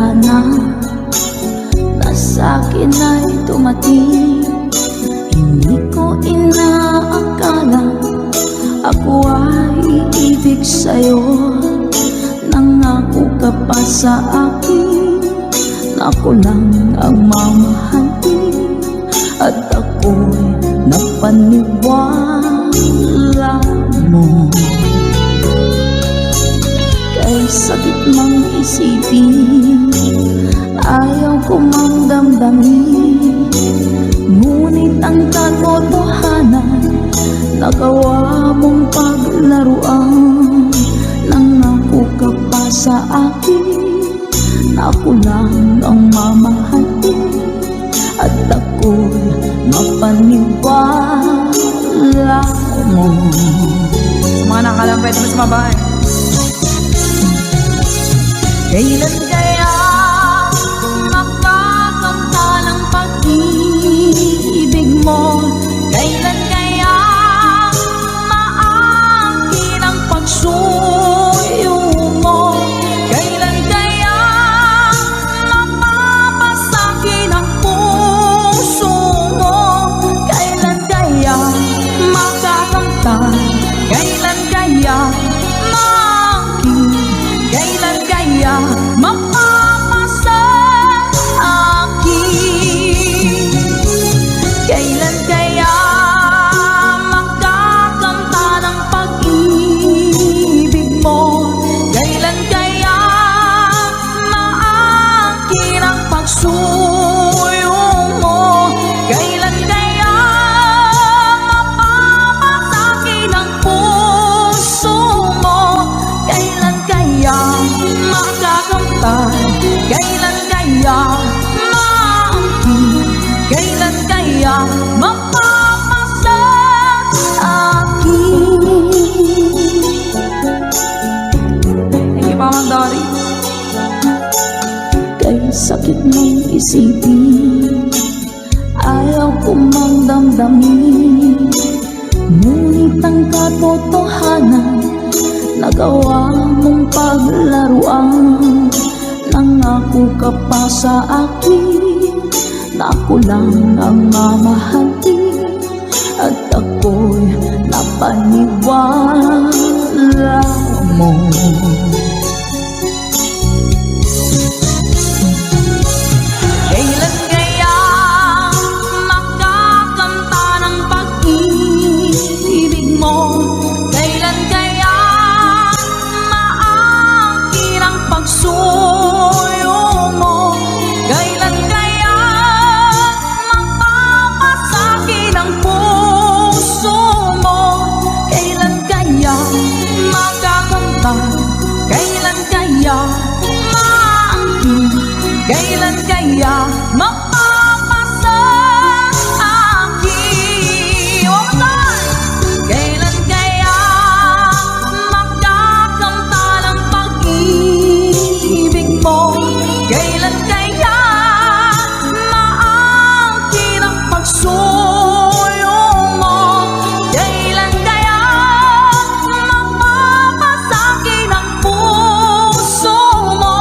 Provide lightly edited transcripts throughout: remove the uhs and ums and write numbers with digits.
tadhana na sa'kin ay dumating. Hindi ko inaakala ako ay iibig sa'yo. Nangako ka pa sa akin na ako lang ang mamahalin, at ako'y napaniwala mo. Kay sakit mang isipin, ayaw ko mang damdamin, ngunit ang katotohanan nagawa mong paglaruan. Nangako ka pa sa akin na ako lang ang mamahalin, at ako'y mapaniwala mo. Sa mga nakalang pwede mo sumabay. Kailan kaya makakamta ng pag-ibig mo? Kailan kaya maangkin ang pagsuyo mo? Kailan kaya mapapasakin ang puso mo? Kailan kaya makakamta? Kailan kaya maangkin? Kailan kaya mapapasa akin? Kailan kaya makakamta ng pag-ibig mo? Kailan kaya maangkin ang pagsuyo mo? Kailan kaya mapapasakin ang puso mo? Kailan kaya makakamtan? Kailan kaya maangkin? Kailan kaya mapapasa akin? Thank you, Mama Dory. Kay sakit ng isipin, ayaw ko mang damdamin, ngunit ang katotohanan nagawa mong paglaruan. Nangako ka pa sa akin na ako lang ang mamahalin, at ako'y napaniwala mo. Kailan kaya makakamta ng pag-ibig mo? Kailan kaya maangkin ang pagsuyo mo? Kailan kaya mapapasakin ang puso mo? Kailan kaya makakamta? Kailan kaya maangkin? Kailan kaya mapapasa akin? One more time! Kailan kaya makakamta ng pag-ibig mo? Kailan kaya maangkin ang pagsuyo mo? Kailan kaya mapapasakin ang puso mo?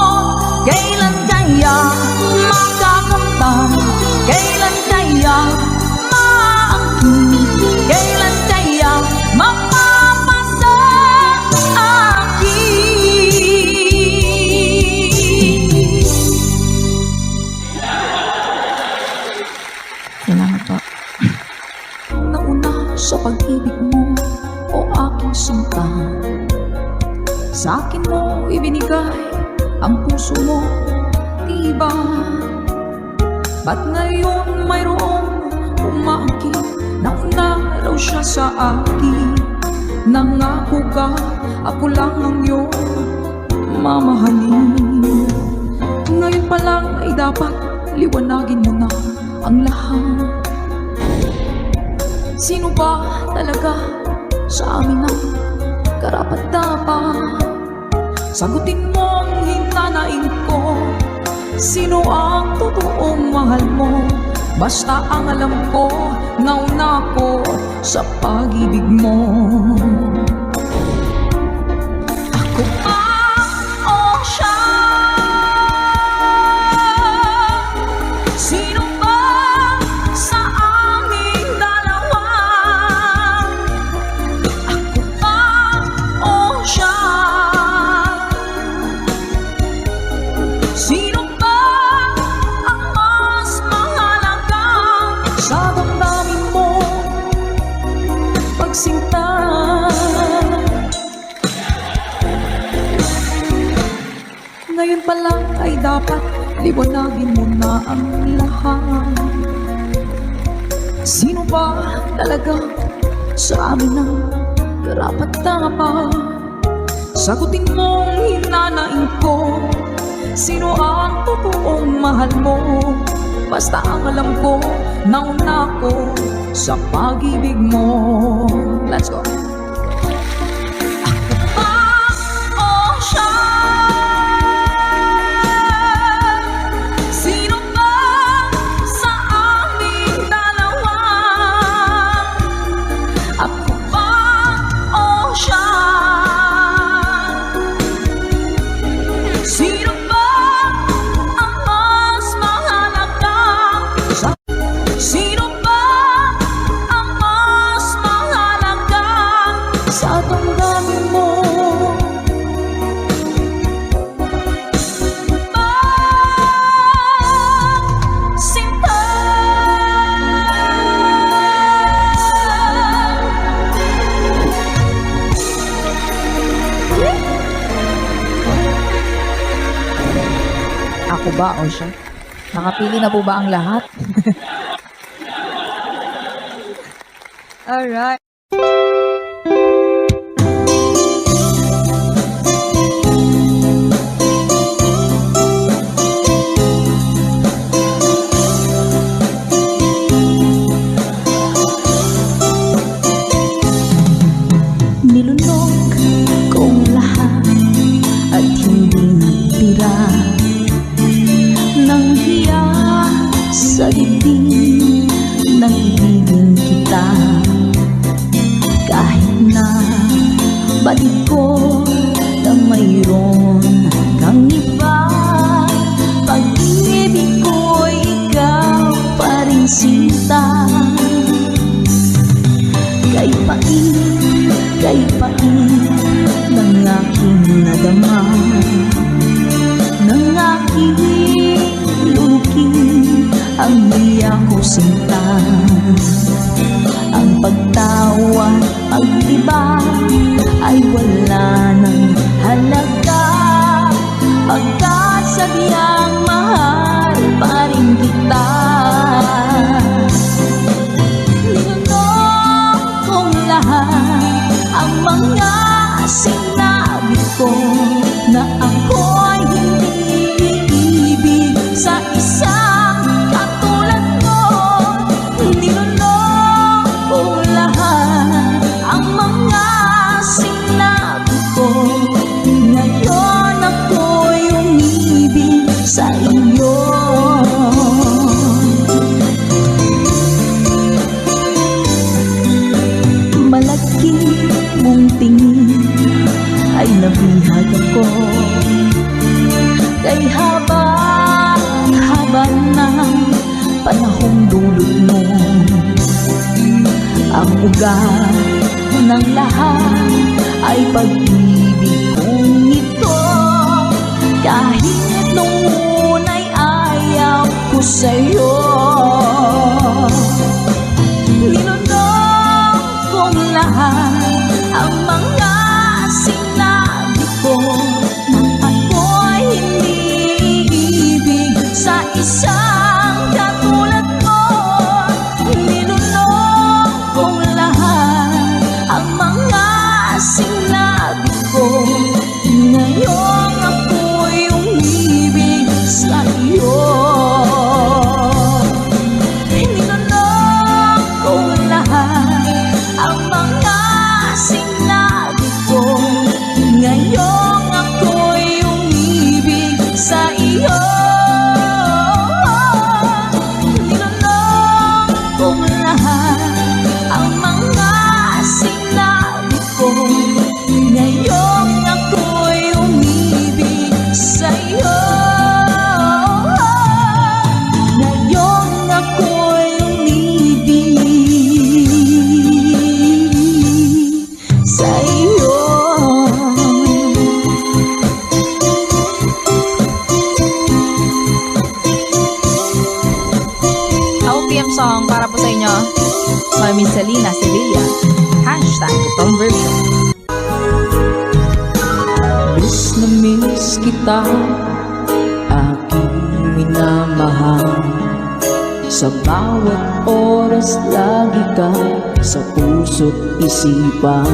Kailan kaya makakamtan? Kailan kaya maangkin? Kailan kaya mapapasa akin? Salamat po. Nauna sa pag-ibig mo, o aking sinta, sa akin mo ibinigay ang puso mo, diba? Ba't ngayon mayroong umaangkin? Nauna raw siya sa akin. Nangako ka, ako lang ang iyong mamahalin. Ngayon pa lang ay dapat liwanagin mo na ang lahat. Sino ba talaga sa amin ang karapat-dapat? Sagutin mo ang hinanain ko. Sino ang totoong mahal mo? Basta ang alam ko, nauna ko sa pag-ibig mo. Ako ba o siya? Ngayon pa lang ay dapat liwanagin mo na ang lahat. Sino ba talaga sa amin ang karapat-dapat? Sagutin mong hinanain ko, sino ang totoong mahal mo? Basta ang alam ko, nauna ko sa pag-ibig mo. Let's go. Ako ba o siya? Nakapili na po ba ang lahat? Alright. Nilunok kong lahat at hindi nagtira nang hiya sa dibdib ng ibigin kita. Kahit na batid ko na mayroon kang iba, pag-ibig ko'y ikaw pa rin sinta. Kay pait ng aking nadama, ng aking lulukin ang niya ko sinta. Ang pagtawa, pag-iba ay wala ng halaga, pagkat sadyang mahal pa rin kita. Linunok kong lahat ang mga sinabi ko na ako'y hindi ibig sa isang katulad mo. Nilunok kong lahat ang mga sinabi ko, ngayon ako'y umibig sa iyo. Malaki mong tingin ay nabihag ako, kay haba na panahong dulot mo. Ang ugat ng lahat ay pag-ibig kong ito, kahit nung una'y ayaw ko sa'yo. Linunok kong lahat ang mga sinabi ko na ako'y hindi ibig sa isang katulad mo. Linunok kong lahat ang mga sinabi ko, ngayon ako'y umibig sa iyo. Linunok kong lahat ang mga sinabi ko, ngayon ako'y umibig sa iyo. Linunok kong lahat ang mga sinabi ko, ngayon ako'y umibig sa iyo. Ngayon ako'y umibig sa iyo. OPM song para po sa inyo, Mami Selena Sevilla. Hashtag itong version. Miss na miss kita minamahal. Sa bawat oras lagi ka sa puso't isipan.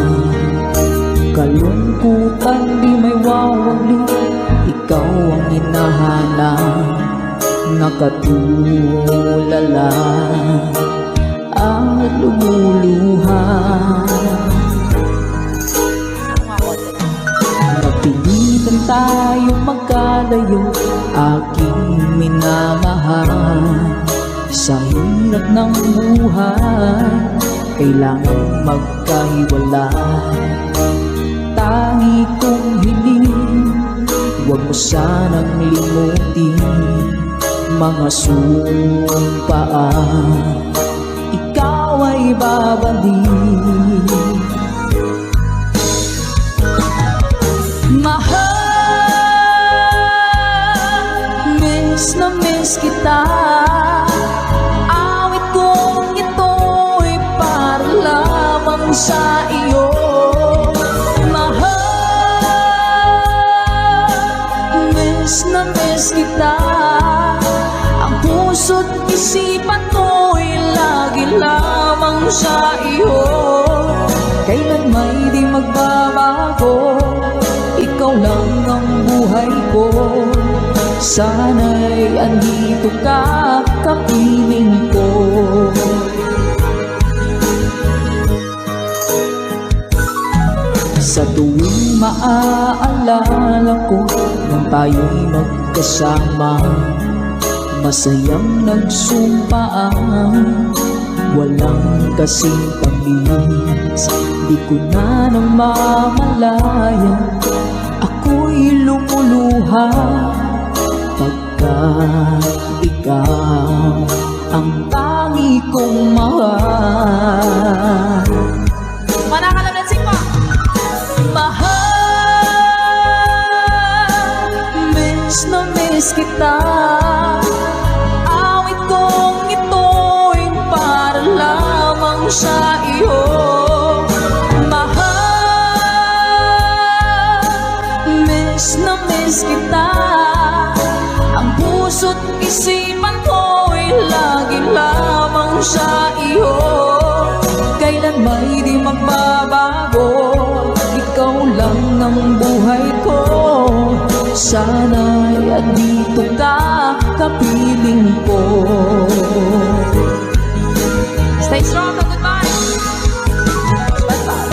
Kalungkutan di may wawagli, ikaw ang hinahanap. Nakatulala at lumuluha. Napilitan tayong magkalayo, aking minamahal. Sa hirap ng buhay, kailangan magkahiwalay. Tangi kong hiling, huwag mo sanang limutin mga sumpaan, ikaw ay babalik. Mahal, miss na miss kita. Awit kong ito'y para lamang sa iyo. Mahal, miss na miss kita. Ang puso't isipan ko'y lagi lamang sa iyo. Kailan may di magbabago, ikaw lang ang buhay ko. Sana'y andito ka, kapiling ko. Sa tuwing maaalala ko nang tayo'y magkasama, masayang nagsumpaan, walang kasing tamis. Di ko na nang mamalayan, ako'y lumuluha pagkat ikaw ang tangi kong mahal. Manakalansing pa! Mahal, miss na miss kita. Awit kong ito'y para lamang sa iyo. Mahal, miss na miss kita. Ang puso't isipan ko'y lagi lamang sa iyo. Kailan may di magbabago, ikaw lang ang buhay ko. Sana'y andito ka, kapiling ko. Stay strong, goodbye! Bye-bye!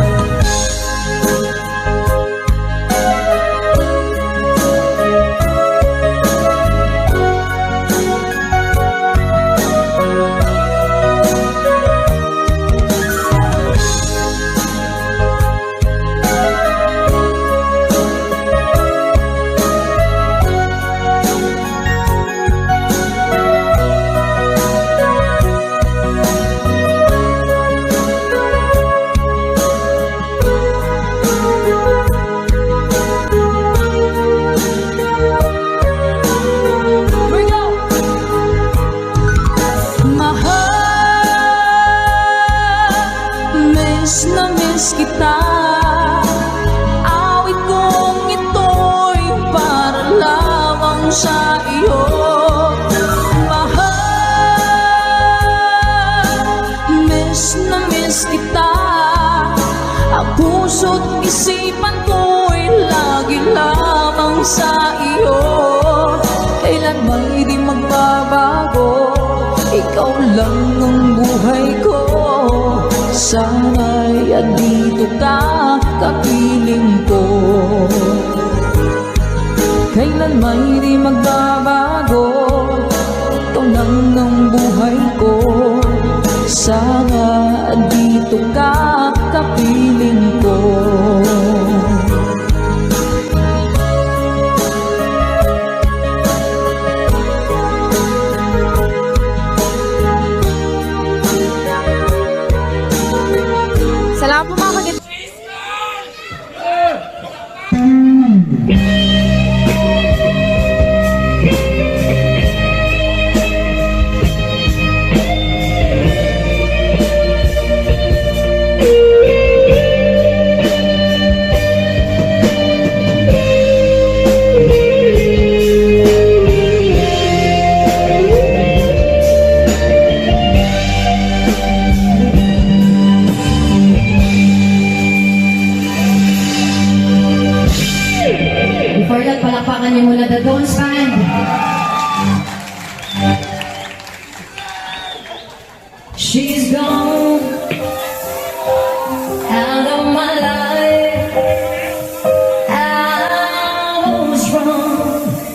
Miss na miss kita. Awit kong ito'y para lamang sa iyo. Mahal, miss na miss kita. Ang puso't isipan ko'y lagi lamang sa iyo. Kailan may di magbabago, ikaw lang ang buhay ko. Sana'y andito ka, kapiling ko. Kailan may di magbabago, ikaw lang ang buhay ko. Sana andito ka, kapiling ko. Salamat po mga kagit. Palakpakan niyo muna the Don't Stand. She's gone out of my life. I was wrong.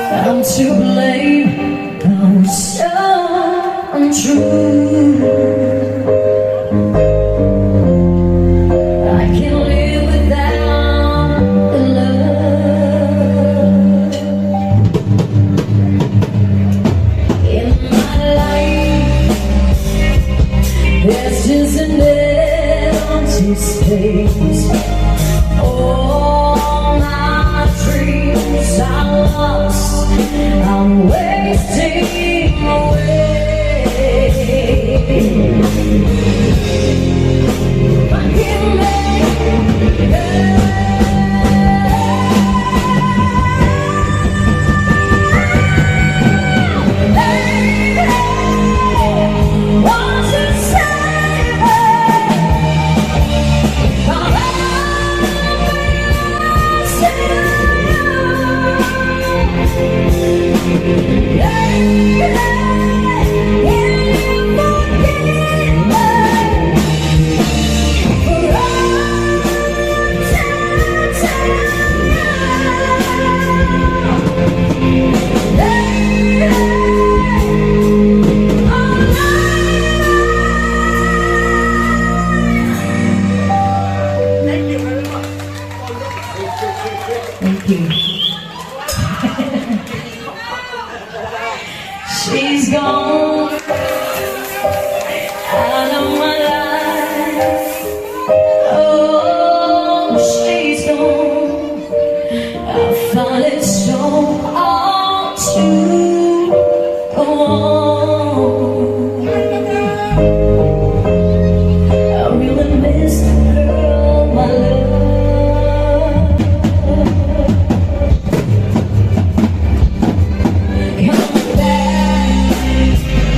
I'm to blame. I was so untrue. I can't live without the love in my life. There's just an empty space. All my dreams are lost. I'm wasting away. I can't make it. Won't you save Thank you. She's gone out of my life. Oh, she's gone. I found it so hard to go on. I really miss the girl, my love. Come back.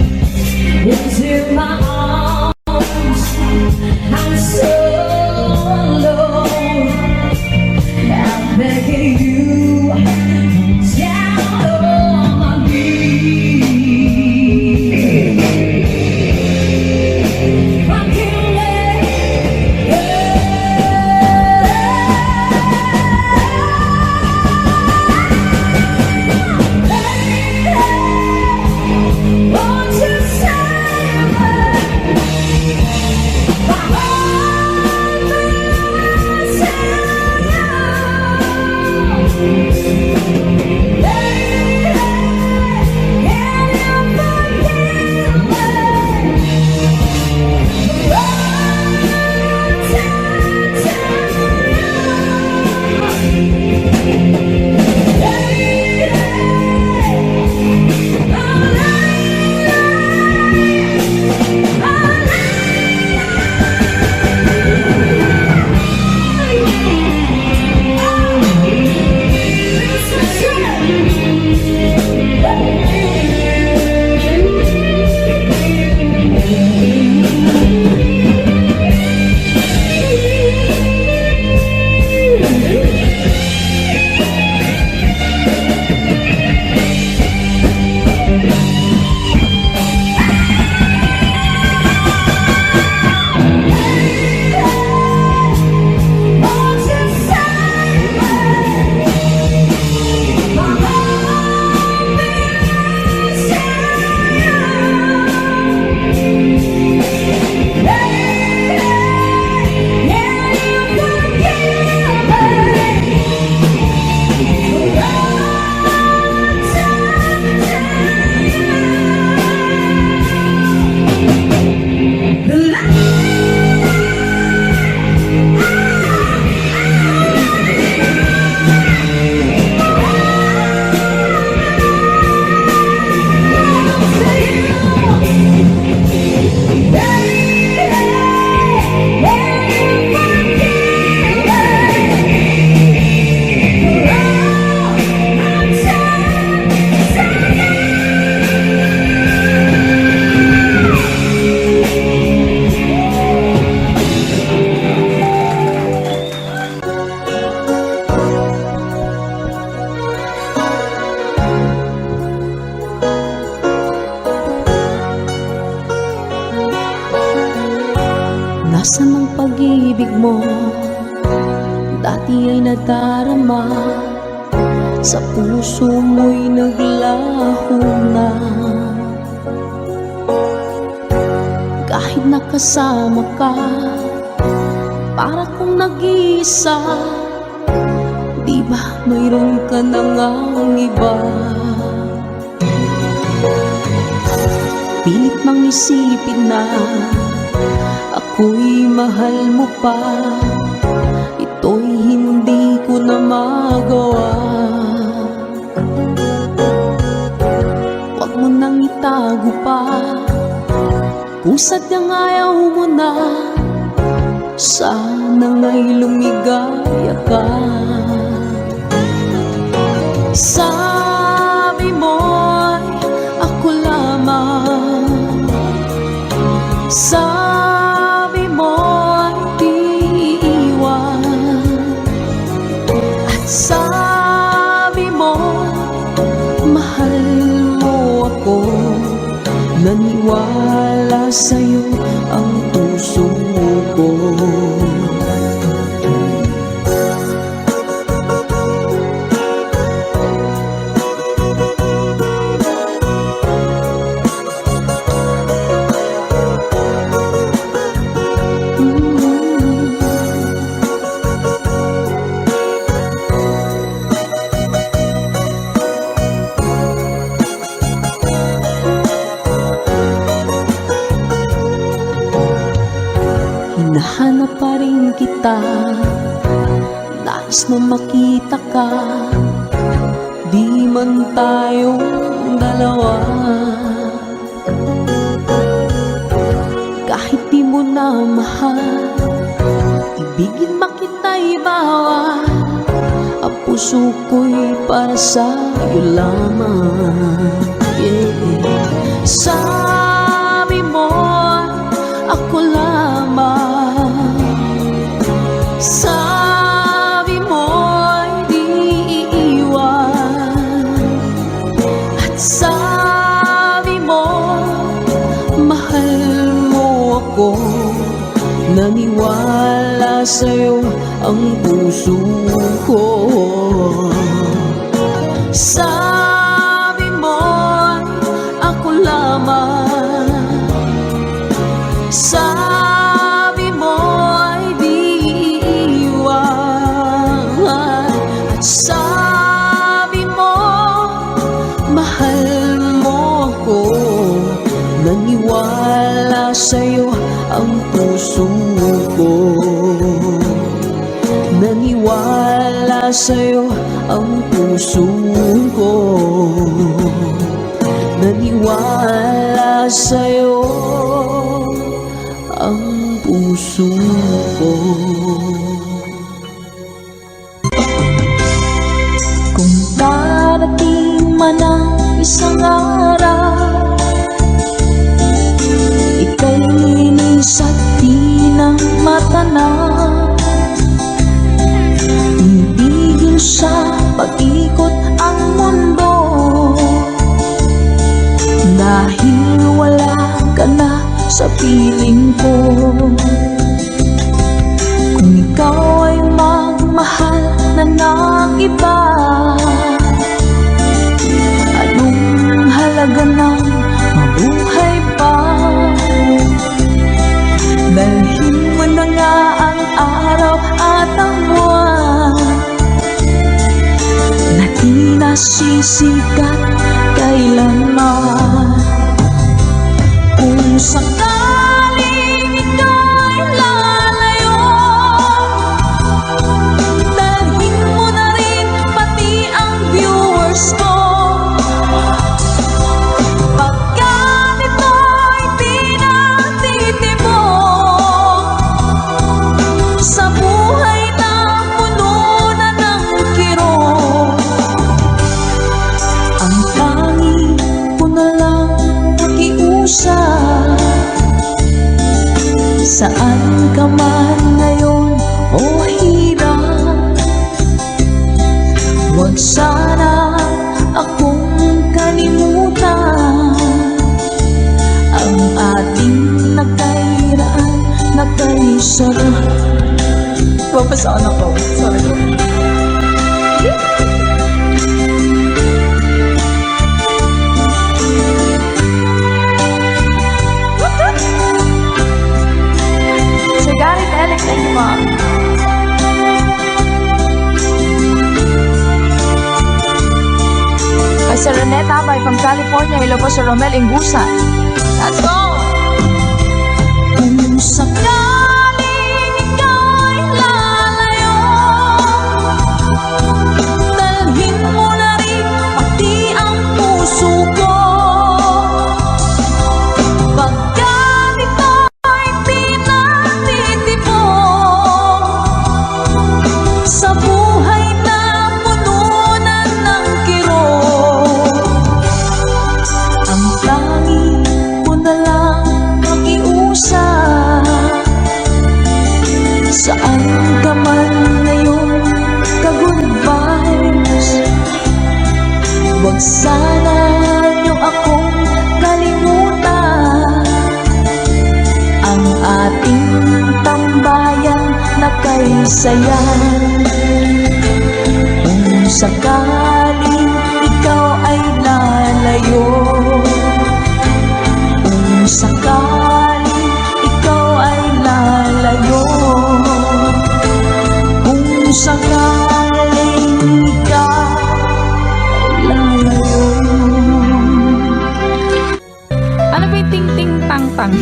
nadarama, sa puso mo'y naglaho na. Kahit nakasama ka, para kong nag-iisa, di ba mayroon ka na ngang iba? Pilit mang isipin na ako'y mahal mo pa, ito'y hindi ko na magawa. Huwag mo nang itago pa, kung sadyang ayaw mo na, sana nga'y lumigaya ka. Sabi mo'y ako lamang, sabi mo'y di iiwan, at sabi mo mahal mo ako. Naniwala sa'yo ang puso ko. Hinahanap pa rin kita, nais na makita ka, di man tayong dalawa. Kahit di mo na mahal, ibigin makita'y bawal, ang puso ko'y para sa'yo lamang. Sabi mo ako lamang, sabi mo'y di iiwan, at sabi mo mahal mo ako. Naniwala sa'yo ang puso ko. Sabi mo'y ako lamang, sabi mo'y di iiwan, at sabi mo mahal mo ako. Naniwala sa'yo ang puso ko. Naniwala sa'yo ang puso ko. Naniwala sa'yo ang puso ko. Kung darating man ang isang araw, ika'y linis at di na matanaw, ibigin sa pag-ikot ang mundo, dahil wala ka na sa piling ko. Kung ikaw ay magmahal na ng iba, anong halaga ng mabuhay pa? Dalhin mo na nga ang araw at ang buwan na di nasisikat kailanman. Kung sakaling ika'y lalayo, dalhin mo na rin pati ang viewers ko. Pagkat ito'y di natitibok sa buhay na puno na ng kirot, ang tanging ko na lang pakiusap. Saan ka man ngayon o hirap, huwag sana akong kalimutan. Ang ating nagkairaan, nagkaisarap. Papasaan ako, sorry. from California. Hello po sa Romel Ingusan. Let's go! Kung sakaling ika'y lalayo, dalhin mo na rin pati ang puso ko. Pagkat ito'y pinagtitipon sa buhay na pununan ng kirot, ang tanging mo na lang makiusap. Saan ka man ngayon, ka-goodbyes, huwag sana niyo akong kalimutan. Ang ating tambayan na kay sayan. Kung sakaling ikaw ay lalayo, kung sakaling ikaw ay lalayo, kung sakaling ikaw ay lalayo. Ano ba yung ting-ting-tang-tang?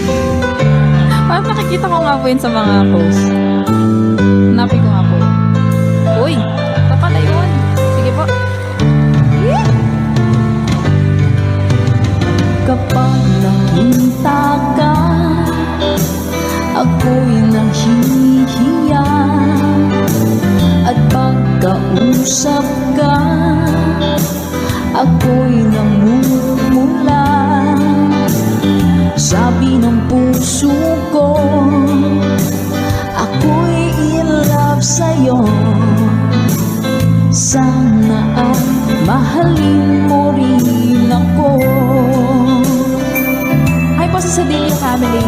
Parang nakikita ko nga po yun sa mga posts. Hanapin ko nga po yun. Uy! Ito pala yun. Sige po. Kapag nakita ka, ako'y nahihiya. At pagkausap ka, ako'y namumula. Sabi ng puso ko, ako'y in love sa'yo. Sana ay mahalin mo rin ako. Hi po sa Sedilio family.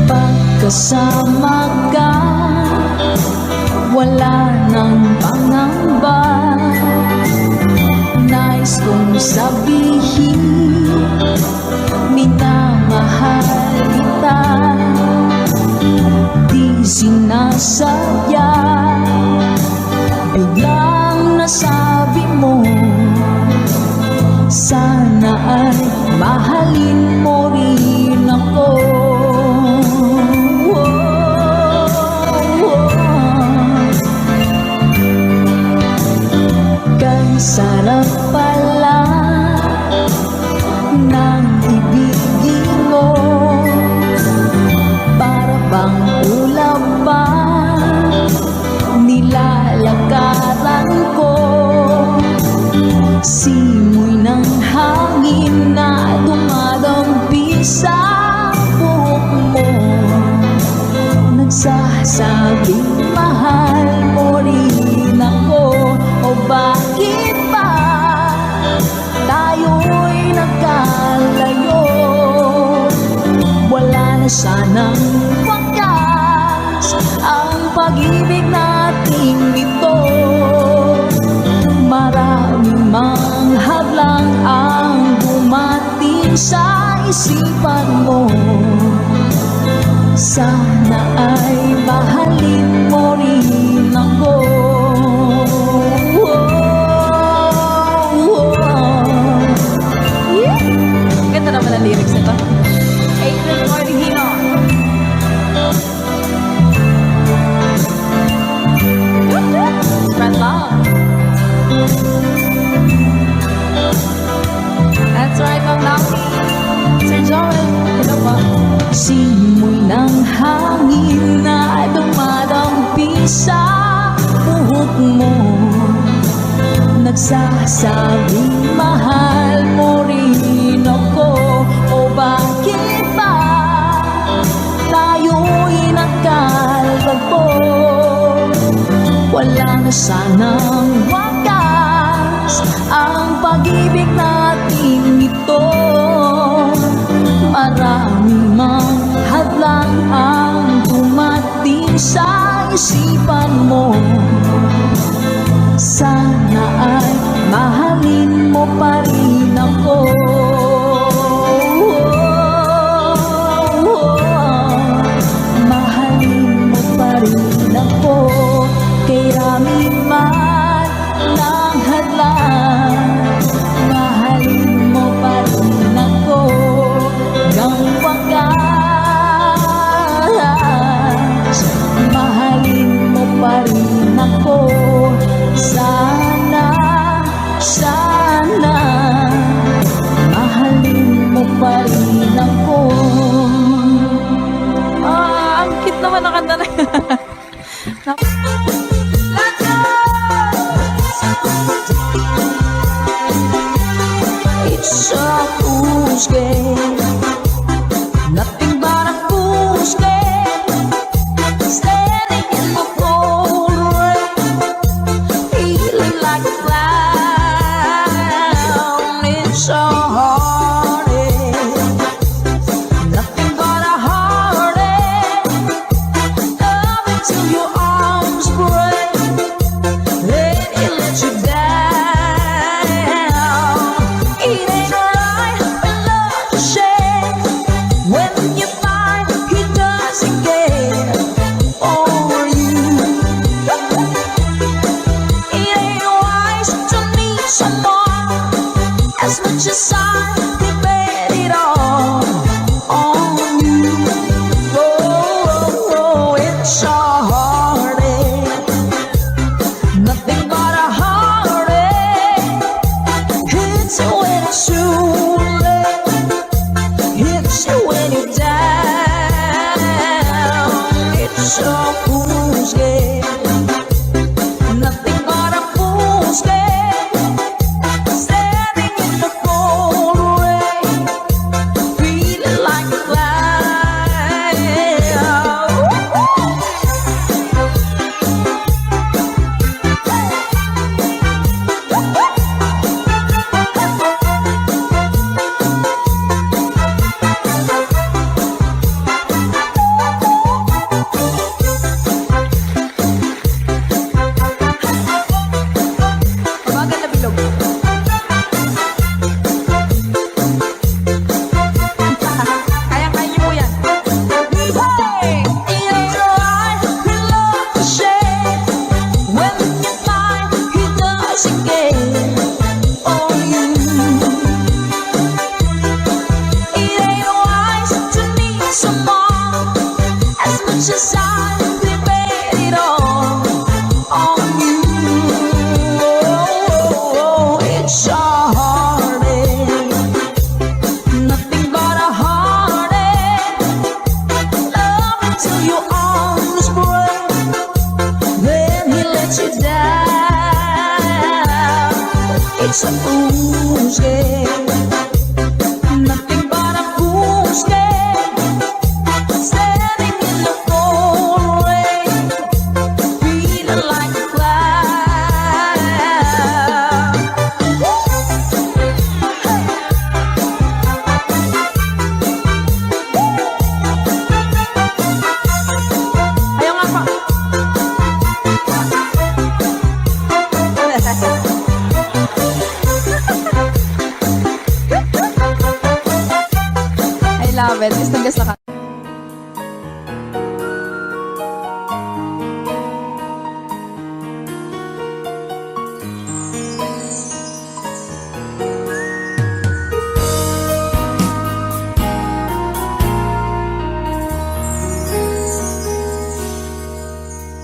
Pagkasama ka, wala nang pangamba. Nais kong sabihin, minamahal kita. Di sinasadya, biglang nasabi mo, sana ay mahalin mo rin ako. Kay sarap pala ng ibigin mo, para bang ulap pa nilalakaran ko. Simoy ng hangin na dumadampi sa buhok mo, nagsasabing mahal mo rin ako. O bakit ba tayo'y nagkalayo? Wala na sanang wakas ang pag-ibig nating ito. Maraming mga hadlang ang dumating sa isipan mo. Sana ay mahalin mo rin ako. Ganda naman ang lyrics nito. April Cordigino. Spread love. That's right, Ma'am Naki. Sir Joel. Hello po. Simoy ng hangin na dumadampi sa buhok mo, nagsasabing mahal mo rin ako. O bakit ba tayo'y nagkalabo? Wala na sanang wakas ang pag-ibig natin ito. Maraming mga hadlang ang dumating sa isipan mo. Sana ay mahalin mo pa rin ako. Mahalin mo pa rin ako. Kay rami man na ako. Sana, sana mahalin mo pa rin ako. Ang cute naman na kanta na yan. It's a fool's game, nothing but a fool's game. Standing in the cold rain, feeling like a clown. It's a heartache, nothing but a heartache. Love until your arms break, then it lets you down. It ain't right when love's a shame. When you find he doesn't care for you, it ain't wise to need someone as much as I bet it all on you. Oh, it's a heartache, nothing but a heartache. Hits you when it's too late, hits you when you're down. It's a fool's game, nothing but a fool's game. Standing in the cold rain, feeling like a clown. Mabagal na bilog. Kayang-kaya niyo po yan. Hey, it ain't right when love's a shame. When you find he doesn't care for you, it ain't wise to need someone as much as I bet it all on you. It's a heartache, nothing but a heartache. Love until your arms break, then he lets you down. It's a fool's game, nothing but a fool's game. Standing in the cold rain, feeling like a clown. Ayaw nga pa. I love it. Gusto ka.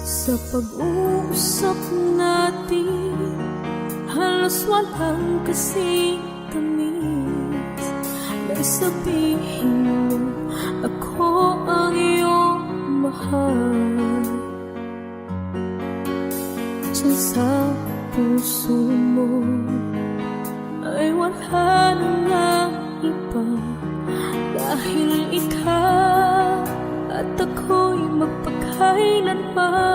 Sa pag-uusap natin, halos walang kasing tamis. Nang sabihin mo, ako ang iyong mahal. Diyan sa puso mo ay wala na nga iba, dahil ikaw at ako'y magpakailanman.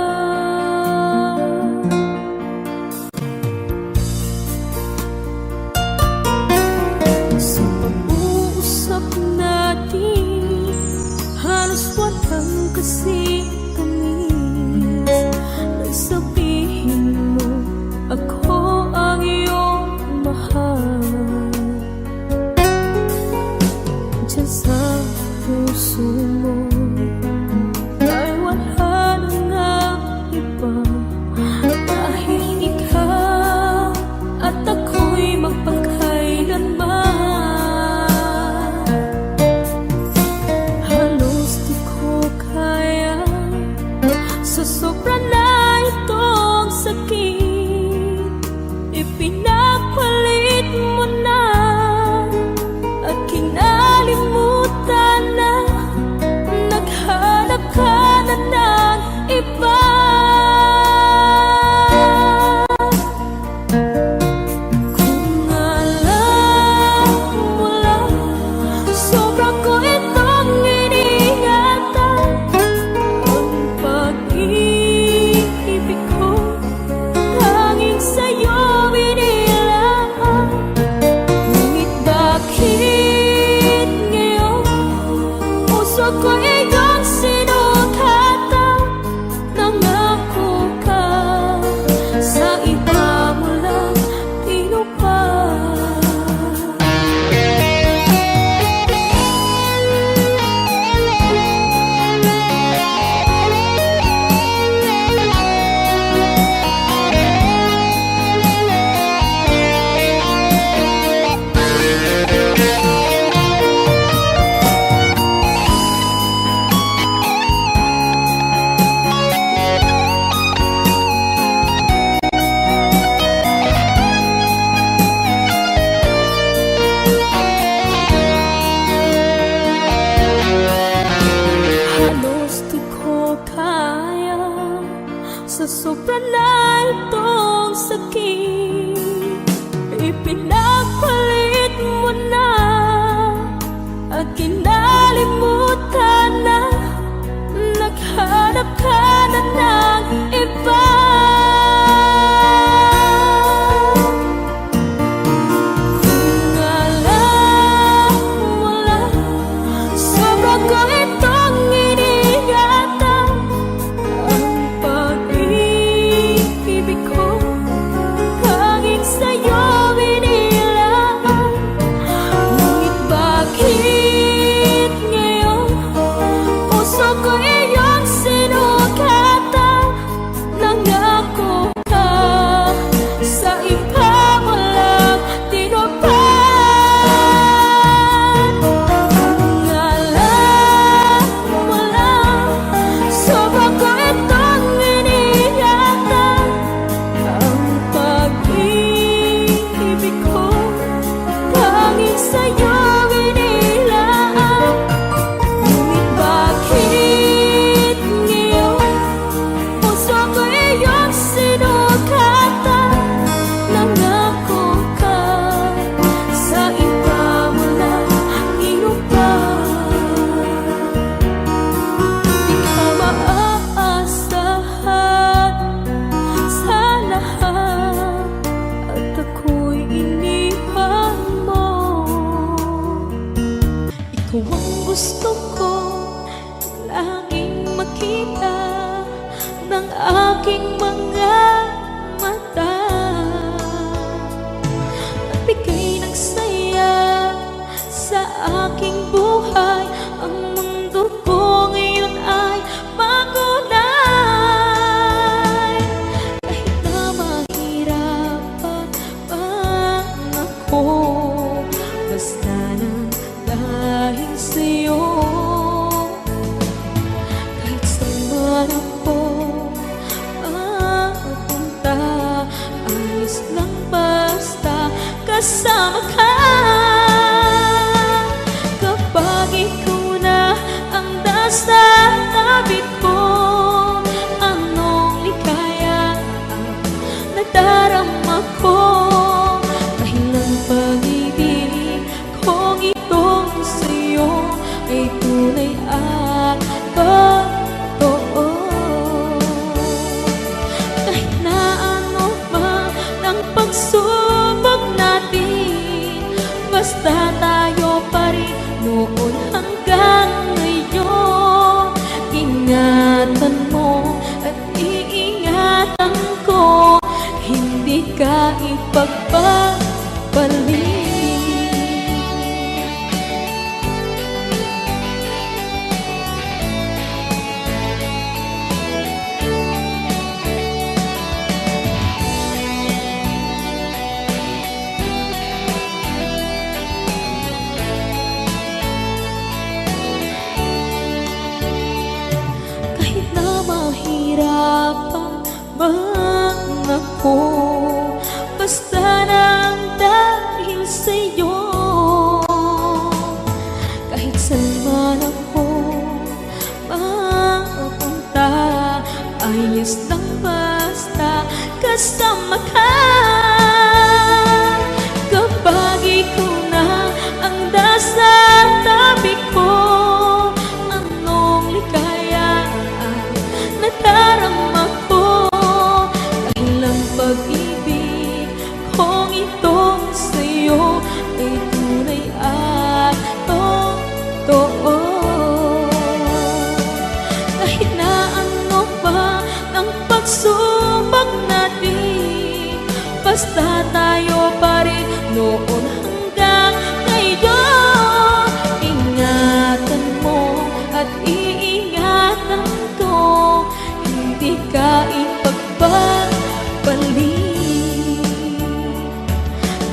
Sa pag-uusap natin, halos walang kasing tamis. Nang sabihin mo, ako ang iyong mahal. Diyan sa puso mo ay wala na nga iba, dahil ikaw at ako'y magpakailanman. Halos di ko kaya sa sobra na ito iba. Kung alam mo lang, sobra ko itong iniingatan. Ang pag-ibig ko hanging sa'yo inilaan. Ngunit bakit ngayon puso ko iyong sinukatan? Nangako ka, sa iba mo lang tinupad. Halos di ko kaya, sa sobra na itong sakit. Ipinagpalit mo na at kinalimutan na. Naghanap ka na ng iba. Kung alam mo lang, sobra ko itong iniingatan. Ang pag-ibig ko hanging sa'yo inilaan. Ngunit bakit ngayon puso ko iyong sinukatan? Nangako ka, sa iba mo lang tinupad. Kung alam mo lang, sobra ko itong iniingatan. Ang pag-ibig ko hanging sa'yo inilaan. Ngunit bakit ngayon puso ko iyong sinukatan? Nangako ka, sa iba mo lang tinupad. Di ka maaasahan sa lahat, at ako'y iniwan mo. Ikaw ang gusto ko laging makita ng aking mga mata. Nagbigay ng saya sa aking buhay. Ang mundo ko ngayon ay makulay. Kahit na mahirapan man ako, basta na dahil sa'yo. Kahit saan man ako mapunta, ayos lang basta kasama ka. Kapag ikaw na ang nasa tabi ko, anong ligaya ang nadarama ko? Dahil ang pag-ibig kong itong sa'yo ay tunay at totoo. Kahit na ano man ang pagsubok natin, basta tayo pa rin noon hanggang ngayon. Ingatan mo at iingatan ko, hindi ka ipagpapalik. Kahit na mahirapan man ako, basta nang dahil sa'yo. Kahit saan man ako mapunta, ayos lang basta kasama ka. Kapag ikaw na ang nasa tabi ko, anong ligaya ang nadarama ko. Kailang pag-ibig kong itong sa'yo ay tunay at totoo. Kahit na ano pa ang pagsubok natin, basta tayo pa rin noon hanggang ngayon. Ingatan mo at iingatan ko, hindi ka ipagpapalik.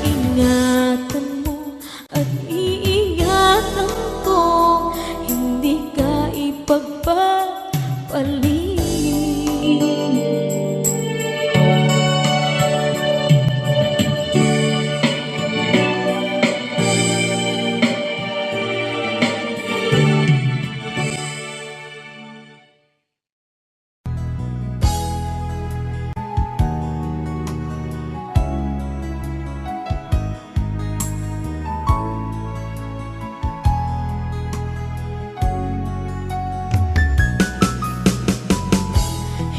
Ingatan mo at iingatan ko, hindi ka ipagpapalik.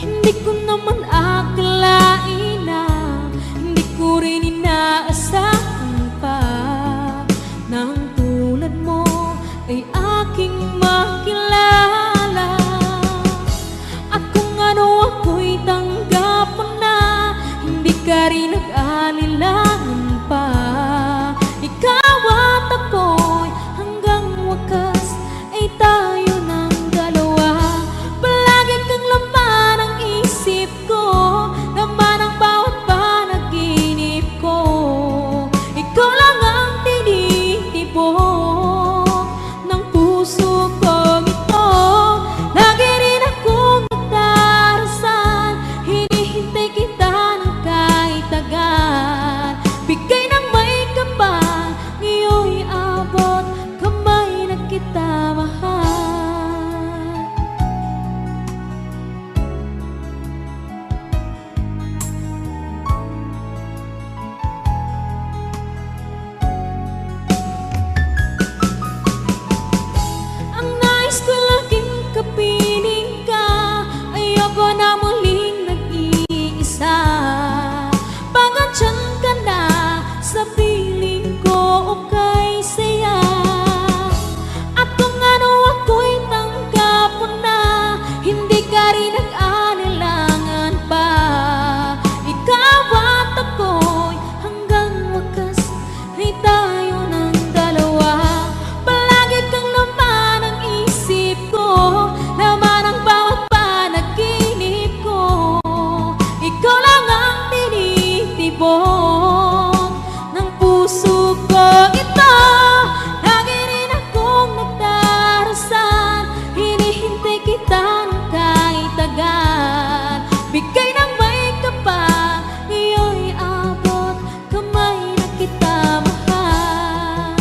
Hindi ko naman akalain na, hindi ko rin inaasahan pa na ang tulad mo ay aking makilala. At kung ano ako'y tanggap mo na, hindi ka rin nag-alilangan pa. Ikaw at ako'y hanggang wakas ay tayo ng dalawa. Palagi kang laman ng isip ko, laman ang bawat panaginip ko. Ikaw lang ang tinitibok ng puso kong ito. Lagi rin akong nagdarasal, hinihintay kita ng kahit tagal. Bigay ng may kapal, ngayon'y abot kamay na kita mahal. Ang nais ko laging kapiling ka, ayoko na muling nag-iisa. Pangandyan ka na sa piling ko o kay saya. At kung ano ako'y tanggap mo na, hindi ka rin nag-alilangan pa. Ikaw at ako'y hanggang wakas ay tayo ng dalawa. Palagi kang laman ng isip ko, laman ang bawat panaginip ko. Ikaw lang ang tinitibok ng puso ko ito. Lagi rin akong nagdarasal, hinihintay kita ng kahit tagal. Bigay ng may kapal, ngayon'y abot kamay na kita mahal.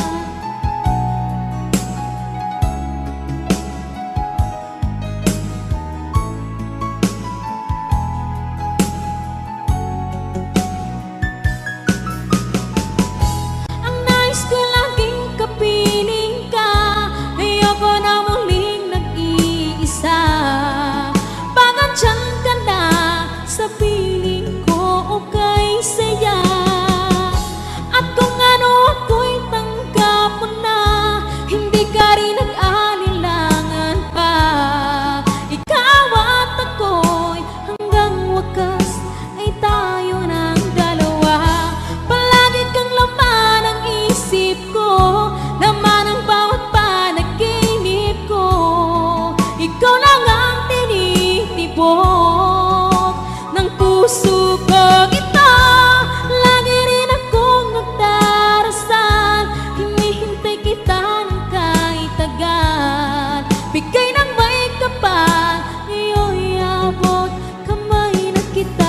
Ang nais ko laging kapiling ka, ayoko na muling nag-iisa. Pangandyan ka na sa piling ko o kay saya. At kung ano ako'y tanggap mo na, hindi ka rin nag-alilangan pa. Ikaw at ako'y hanggang wakas ay tayo ng dalawa. Palagi kang laman ng isip ko, laman ang bawat panaginip ko. Ikaw lang ang tinitibok ng puso ko ito. Lagi rin akong nagdarasal, hinihintay kita ng kahit tagal. Bigay ng may kapal, ngayon'y abot kamay na kita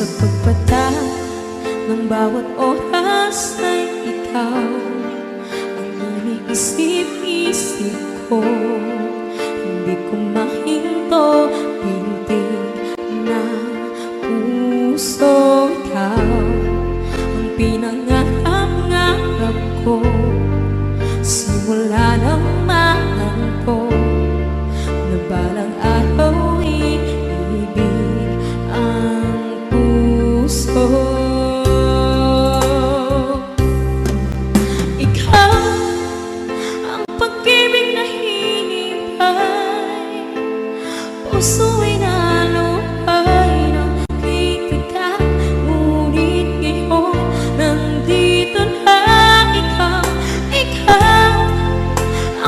Sa pagpata ng bawat oras ay ikaw ang iniisip-isip ko. Hindi ko mahinto, pintig na puso, ikaw ang pinangarap-ngarap ko. Simula ng mahal ko na balang araw iibig ang puso. Ikaw ang pag-ibig na hinihintay, puso'y nalupay ng kritika. Ngunit ngayon nandito na ikaw. Ikaw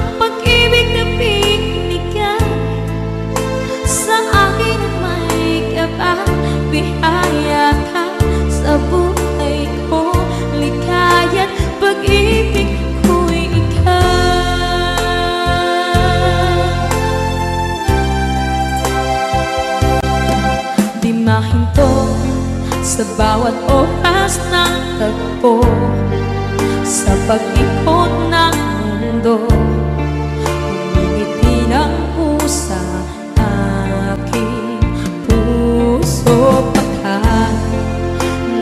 ang pag-ibig na binigay sa akin ng may kapal. Bihaya ka sa buhay ko, likaya't pag-ibig ko'y ikaw. Di mahinto sa bawat oras ng tagpo, sa pag-ikot ng mundo, umingiti ng pusa aking puso. Pagkat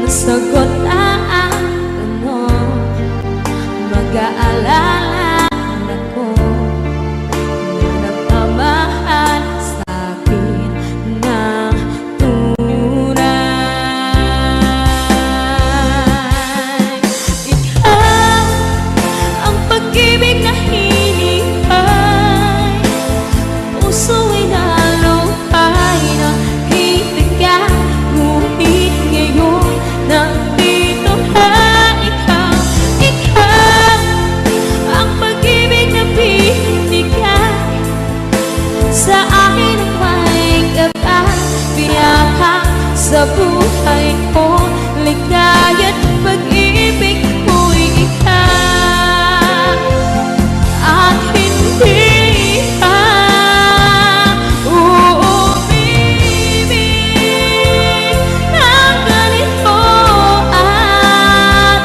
nasagot ang tanong, mag-aalala ako na nagmamahal sa'kin ng tunay. Ikaw ang pag-ibig na hinihintay, puso'y nalupay ng kritika. Ngunit ngayon nandito na ikaw. Ikaw ang pag-ibig na binigay sa akin ng may kapal. Biyaka sa buhay ko, likaya't pag-ibig ko'y ikaw. At hindi ka uumibig ng ganito at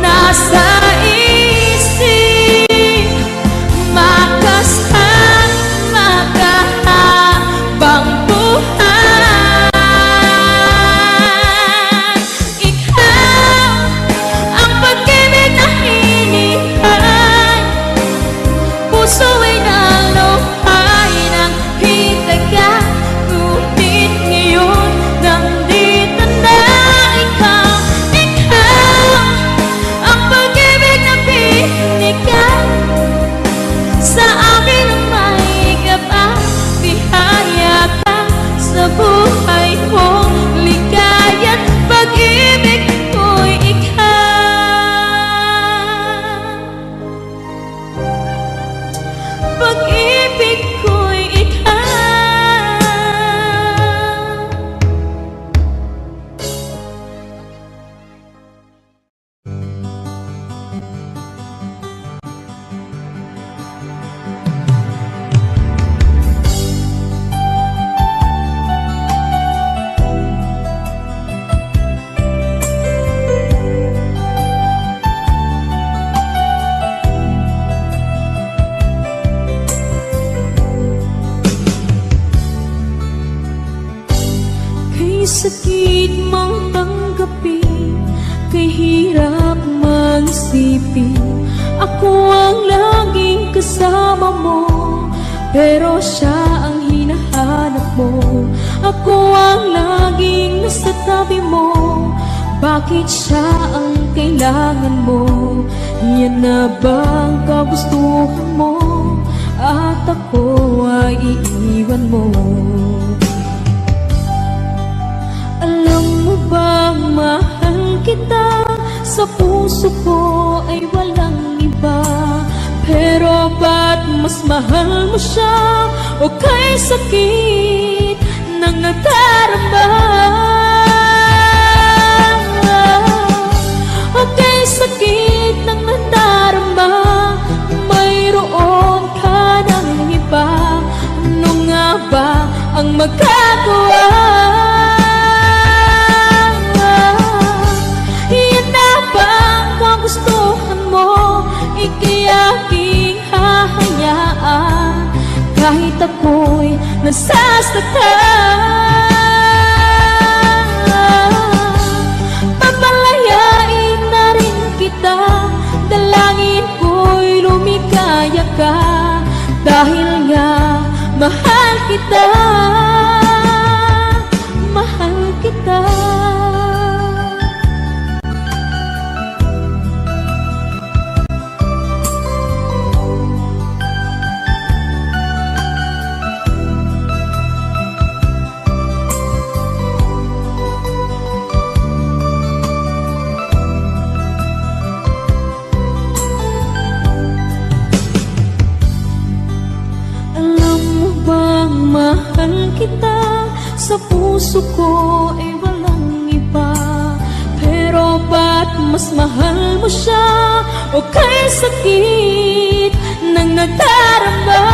nasa isip makahabang buhay. Ikaw ang pag-ibig na hinihintay, puso'y nalupay ng hitaga. Ngunit ngayon nandito na ikaw. Ikaw ang pag-ibig na binigay sa akin ng may kapal. Bihaya ka sa buhay ko, likaya't pag-ibig ko'y ikaw. Pag-ibig ko'y ikaw. Kay sakit mang tanggapin, kay hirap mag-isipin, ako ang laging kasama mo, pero siya ang hinahanap mo. Ako ang laging nasa tabi mo, bakit siya ang kailangan mo? Yan na bang kagustuhan mo? At ako ay iiwan mo. Alam mo bang mahal kita? Sa puso ko ay walang iba. Pero ba't mas mahal mo siya? O kay sakit ng nadarama? O kay sakit ng nadarama, mayroon ka ng iba. Ano nga ba ang magagawa? nasasaktan. Papalayain na rin kita, dalangin ko'y lumikaya ka, dahil nga mahal kita, mahal kita. Mahal kita, sa puso ko ay walang iba. Pero ba't mas mahal mo siya, o kay sakit ng nadarama?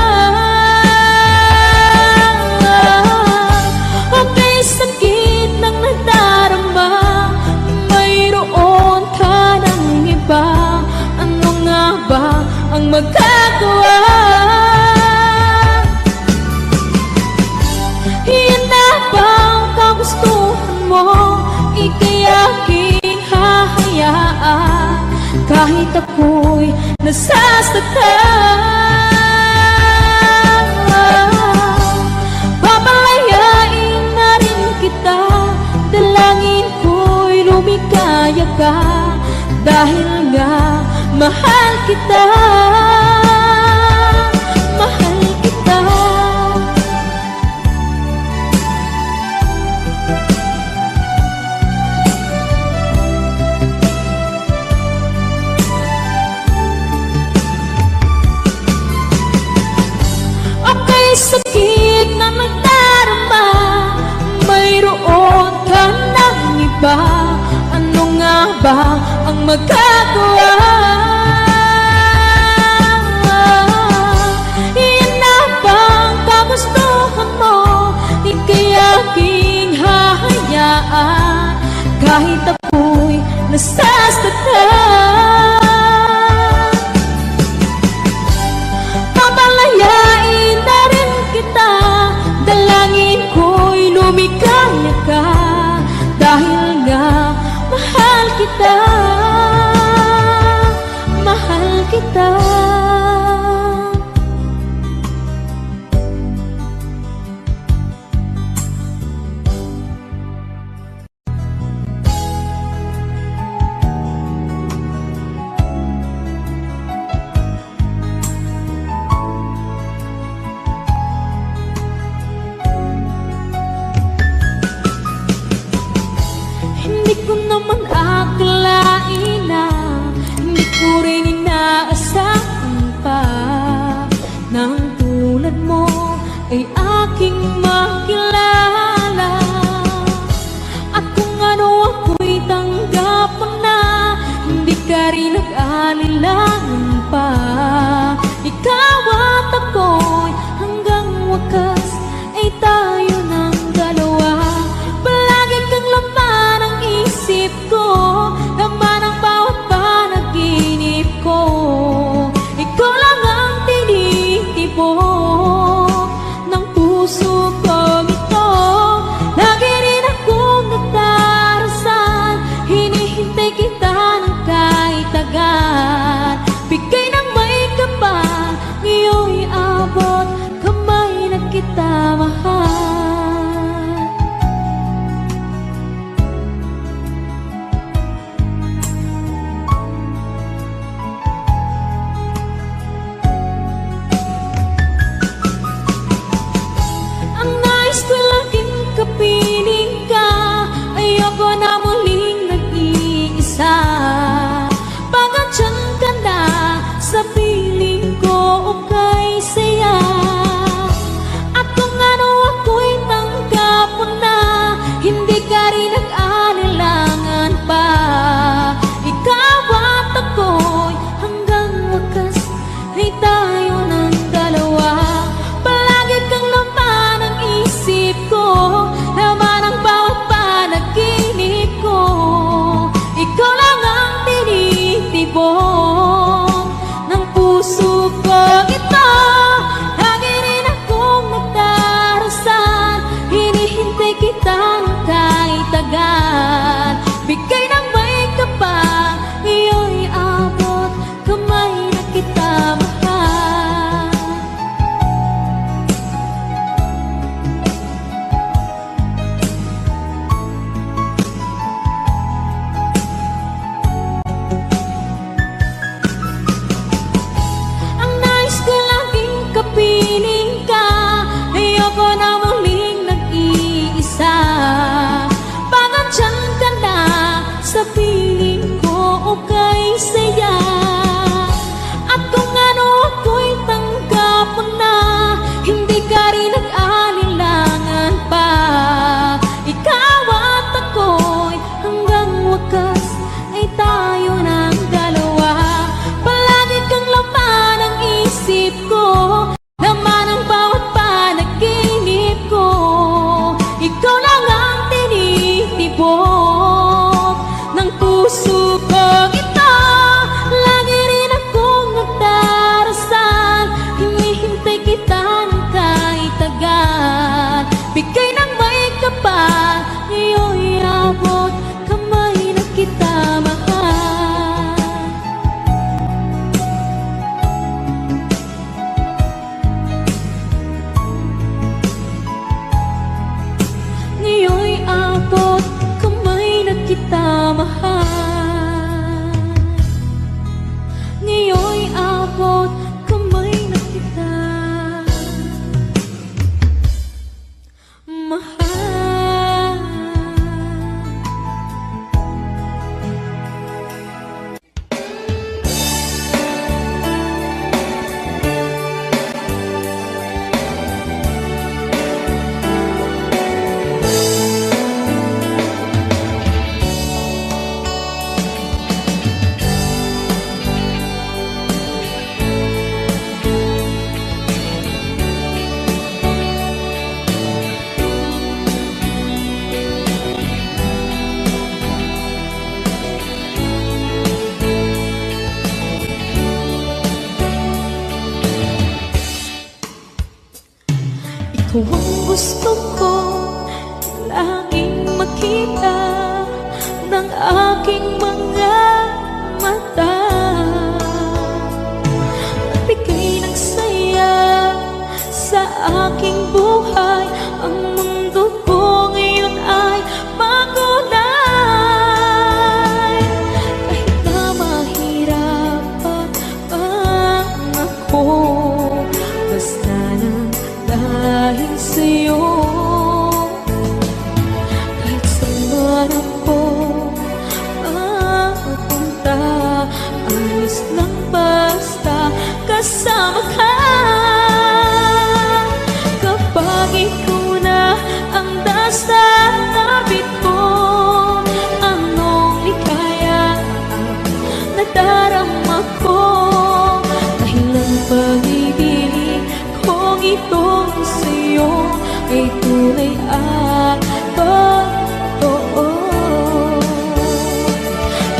O kay sakit ng nadarama, mayroon ka ng iba. Ano nga ba ang magagawa? Gustuhan mo, ika'y aking hahayaan, kahit ako'y nasasaktan. Papalayain na rin kita, dalangin ko'y lumikaya ka, dahil nga mahal kita, mahal kita. Sakit na nagdarama, mayroon ka ng iba. Ano nga ba ang magagawa? Iyan na bang kagustuhan mo, ika'y aking hahayaan, kahit ako'y nasasaktan. Papalayain na rin kita, dalangin ko'y lumikaya ka, dahil nga mahal kita, mahal kita. Hindi ko naman akalain na, hindi ko rin inaasahan pa, nang tulad mo ay aking makilala. At kung ano ako'y tanggapan na, hindi ka rin nag-alilangan pa. Ikaw at ako'y hanggang wakas ay tayo ng dalawa. Palagi kang laman ng isip ko, laman ng bawat panaginip ko. Ikaw lang ang tinitibok ng puso kong ito. Lagi rin akong nagdarasal, hinihintay kita ng kahit agad. Bigay ng may kapal, ngayon'y abot kamay na kita mahal. Ang nais ko laging kapiling ka, ayoko na muling nag-iisa. Pagandyan ka na sa piling ko, okay saya. At kung Ikaw ang gusto ko laging makita ng aking mga mata. Nagbigay ng saya sa aking buhay. Ang mundo ko ngayon ay makulay. Kahit na mahirapan ako, basta na dahil sa'yo. Kahit saan man ako mapunta, ayos lang basta kasama ka. Kapag ikaw na ang nasa tabi ko, anong likaya ang nadarama ko. Dahil ang pag-ibig kong itong sa'yo ay tunay at totoo.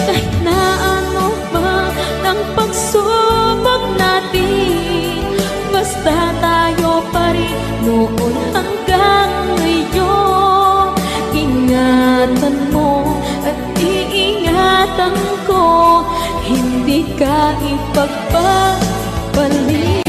Kahit na ano pa ng pagsubok natin, basta tayo pa rin noon hanggang ngayon. Ingatan mo at iingatan ko, hindi ka ipagpapalit.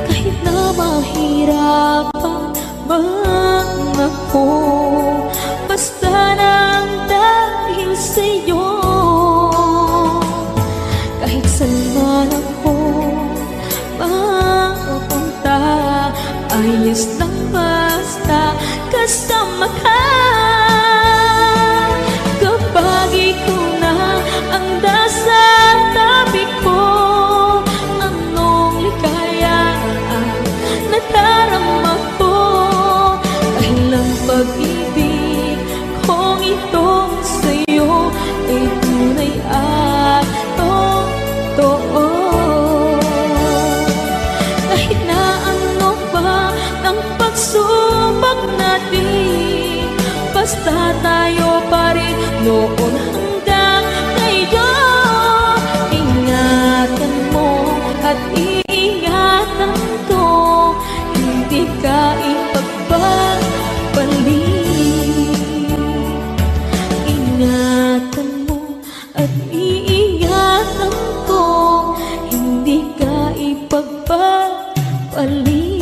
Kahit na mahirapan man ako, basta nang dahil sa'yo. Kahit saan man ako mapunta, ayos lang basta kasama ka. Kapag ikaw na ang nasa tabi ko, anong likaya ang nadarama ko. Dahil ang pag-ibig kong itong sa'yo ay tunay at totoo. Kahit na ano pa ng pagsubok natin, basta tayo pa rin noon hanggang ngayon. Ingatan mo at iingatan ko, hindi ka ipagpapalit. Ingatan mo at iingatan ko, hindi ka ipagpapalit.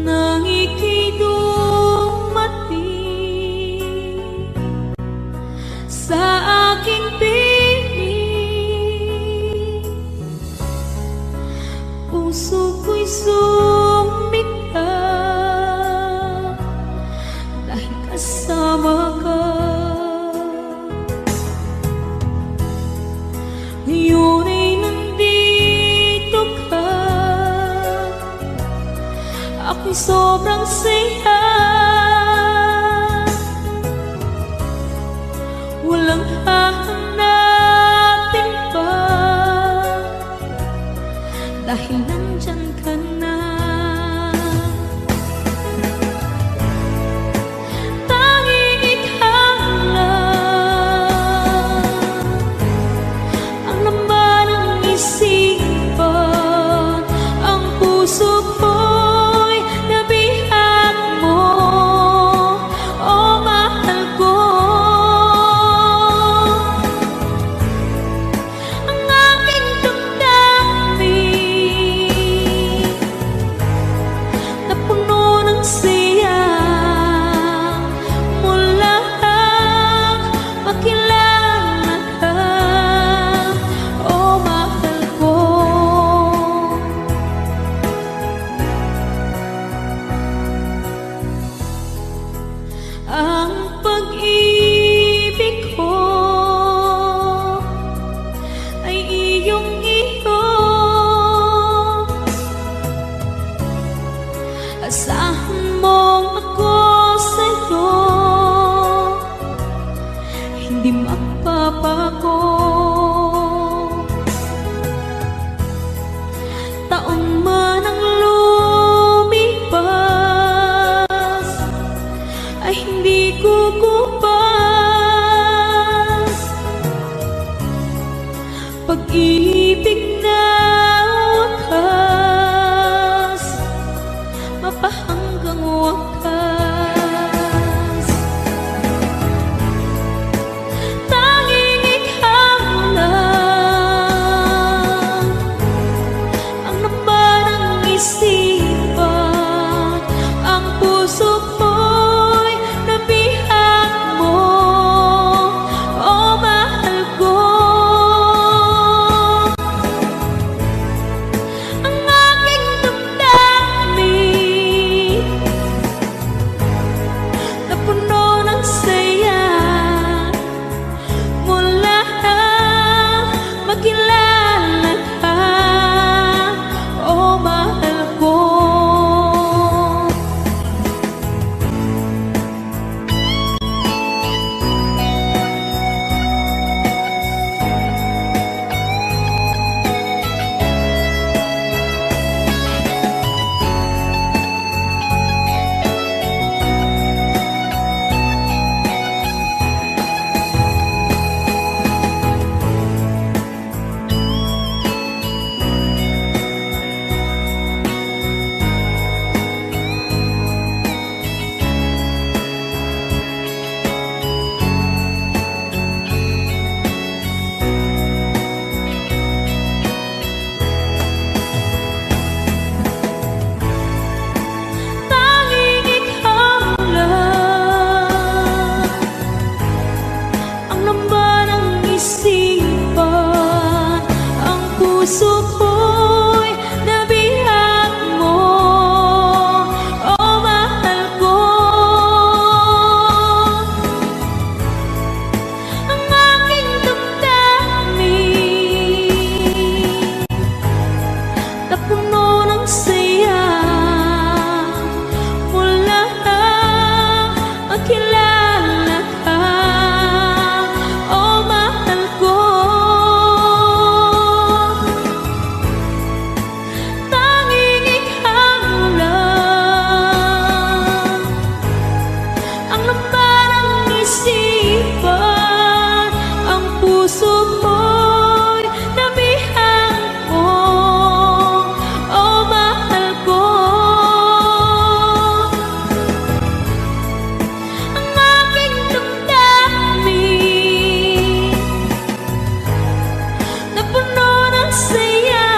Nang ika'y dumating sa aking piling, puso ko'y sumikat dahil kasama ka. Ngayon ay nandito ka, ako'y sobrang saya. Walang hahanapin pa, dahil nandyan ka na. Tanging ikaw lang ang laman ng isipan, ang puso ko'y nabihag mo. isipan, ang puso ko'y nabihag mo, oh mahal ko. Ang aking damdamin napuno ng saya mula nang makilala ka, oh mahal ko. Tanging ikaw lang ang laman ng isipan, ang puso ko'y nabihag mo, oh mahal ko. Ang aking damdamin napuno ng saya mula nang makilala ka, oh mahal ko. Tanging ikaw lang ang laman ng isipan, ang puso ko'y nabihag mo, oh mahal ko. Ang aking damdamin napuno ng saya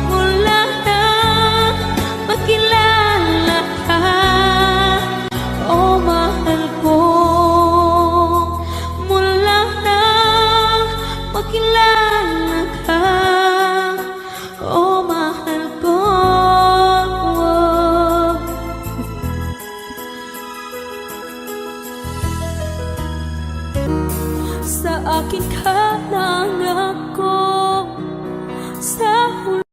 mula nang makilala ka, oh mahal ko. Mula nang makilala ka, oh mahal ko. Sa akin ka nangako sa huli.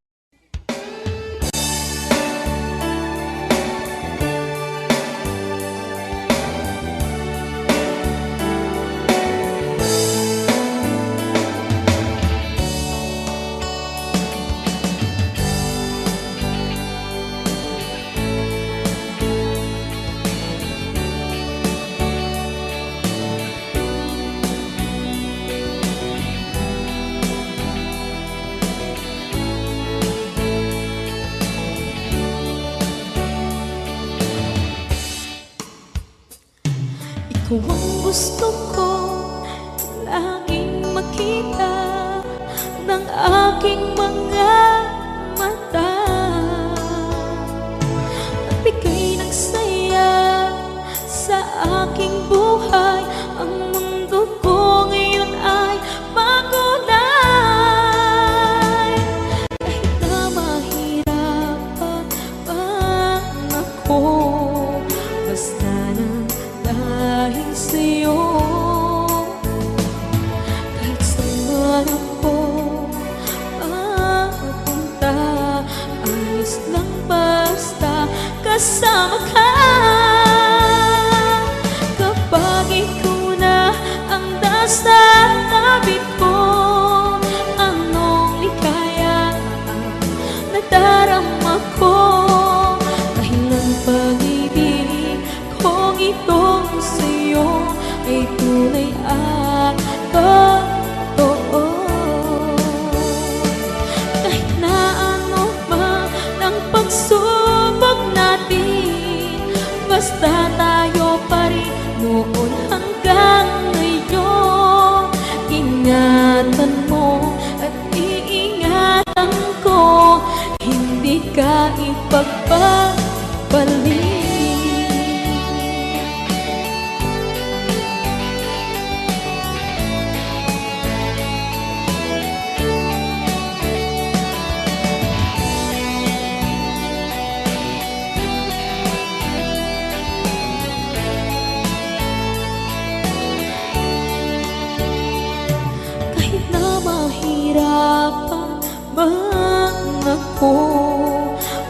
Ikaw ang gusto ko laging makita ng aking mga mata. Nagbigay ng saya sa aking buhay, ang mundo ko ngayon ay makulay. Kahit na mahirapan man ako, basta nang dahil sa'yo. Kahit saan ako mapunta, ayos lang basta kasama ka. Kapag ikaw na ang nasa tabi ko, anong likaya ang nadarama ko. Dahil ang pag-ibig kong itong sa'yo ay tunay at totoo. Kahit na ano man ang pagsubok natin, basta tayo pa rin noon hanggang ngayon. Ingatan mo at iingatan ko. ka ipagpapalik. Kahit na mahirapan man ako,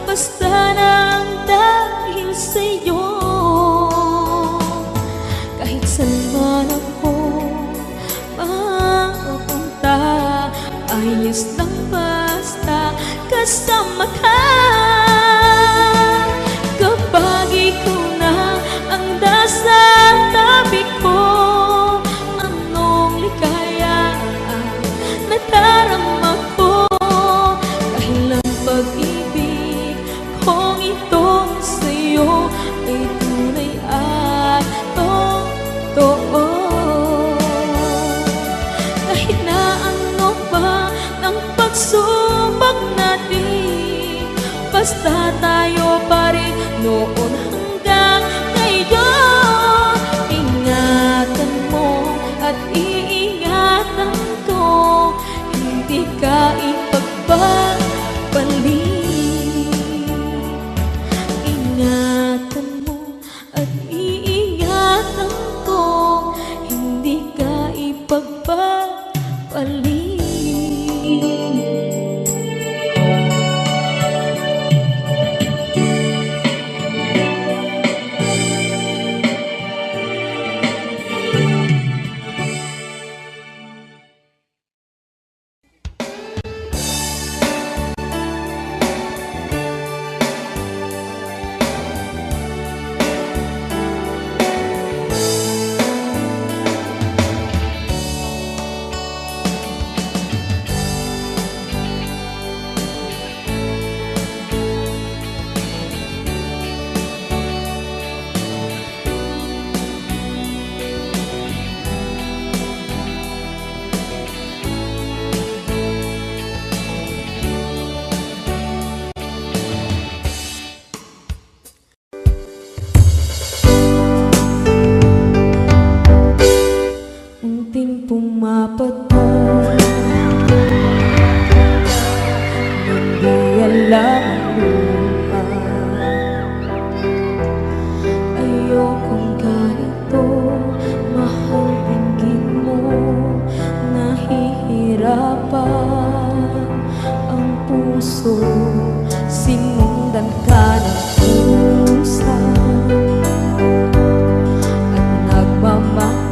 basta nang dahil sa'yo. Kahit saan man ako mapunta, ayos lang basta kasama ka. Kapag ikaw na ang nasa tabi ko, anong ligaya ang nadarama ko. Dahil ang pag-ibig kong itong sa'yo ay tunay at totoo. Kahit na ano pa ng pagsubok natin, basta tayo pa rin noon hanggang ngayon. Ingatan mo at iingatan ko, hindi ka ipagpapalik. Ingatan mo at iingatan ko, hindi ka ipagpapalik. Unting pumapatay, hindi alam ang lupa. Ayokong ganito, mahal tingin mo, nahihirapan ang puso, sinundan ka ng pusa at nagmamakaawa.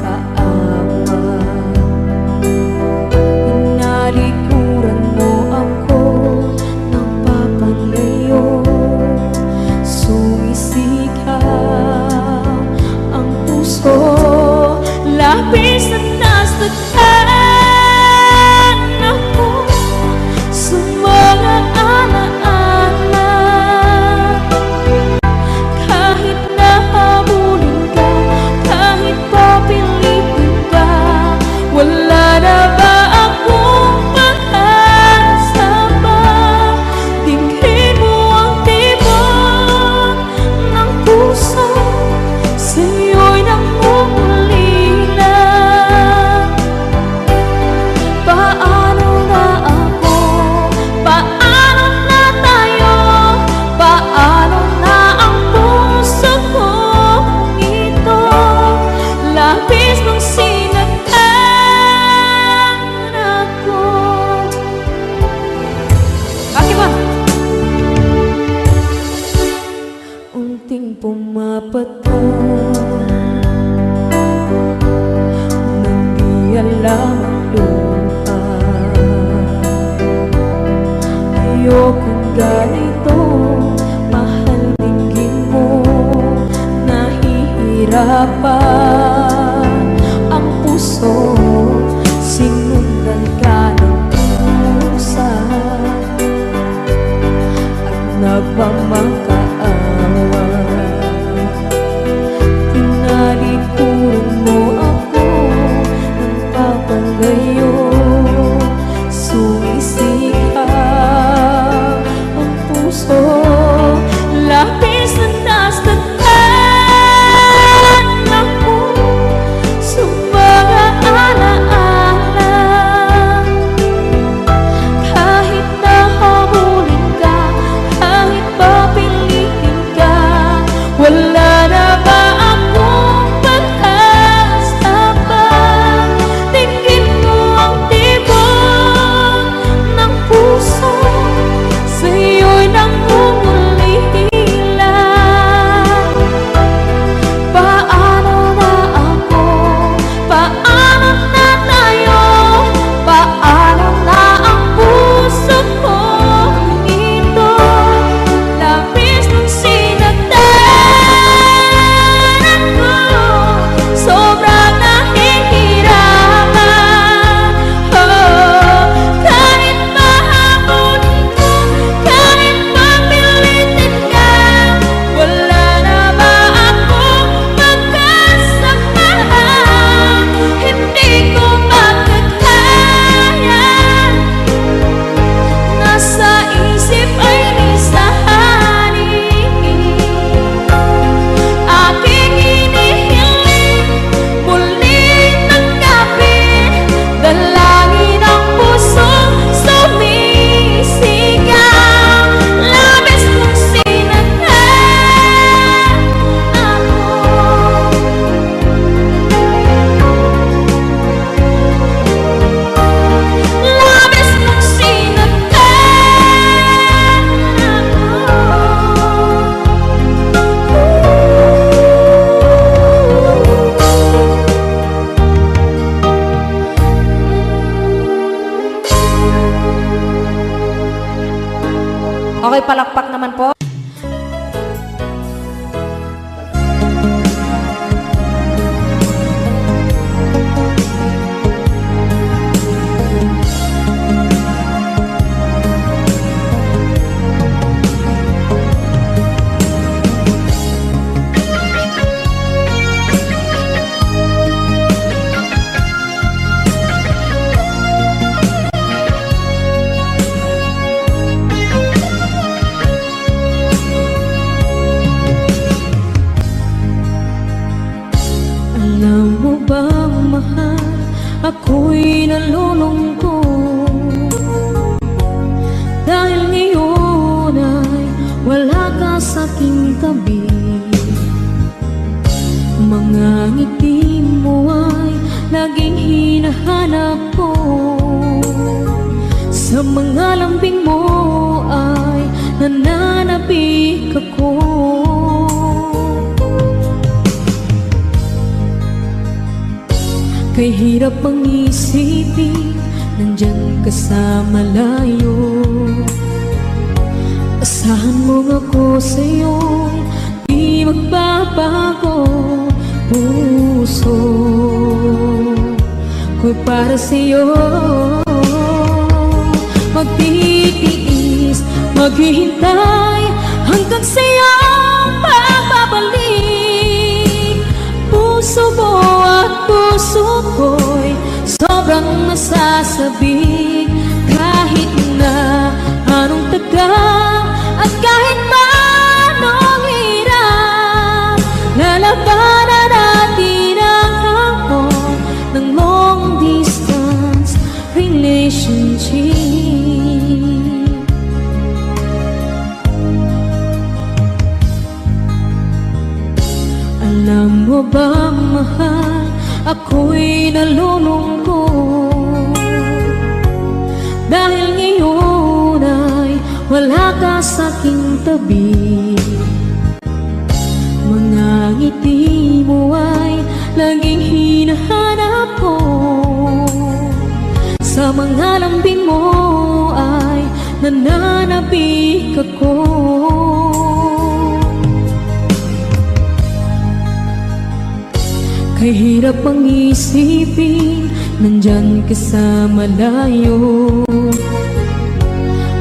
Nalikuran mo ako ng papalayo, sumisigaw ang puso, labis at nasaktan ako sa mga alaala. Kahit nahabulin ka, kahit papilitin ka, wala na ba akong pag-asa pa? Tingin mo ang tibok ng puso, sa'yo'y nangungulila. Paano na ako? Paano na tayo? Paano na ang puso kong ito? Labis mong sinaktan ako. Bakit ba? Unting pumapatay, nang di alam ang luha. Ayokong ganito, mahal tingin mo, nahihirapan ang puso, sinundan ka ng pusa at nagmamakaawa. Tinalikuran mo ako ng papalayo, sumisigaw ang puso, Okay, palakpak naman po. Alam mo bang mahal, ako'y nalulungkot dahil ngayon ay wala ka sa aking tabi. Mga ngiti mo ay laging hinahanap ko, sa mga lambing mo ay nananabik ako. Kay hirap ang isipin, nandyan ka sa malayo. Asahan mo ako sa'yo, di magbabago. Puso ko'y para sa'yo. Magtitiis, maghihintay hanggang sa'yo pagbabalik. Puso mo at puso ko'y sobrang nasasabik. Kahit na anong tagal at kahit pa anong hirap, lalabanan natin ang hamon ng long distance relationship. Alam mo ba mahal, ako'y nalulungkot dahil ngayon ay wala ka sa aking tabi. Mga ngiti mo ay laging hinahanap ko, sa mga lambing mo ay nananabik ako. Kay hirap ang isipin, nandyan ka sa malayo.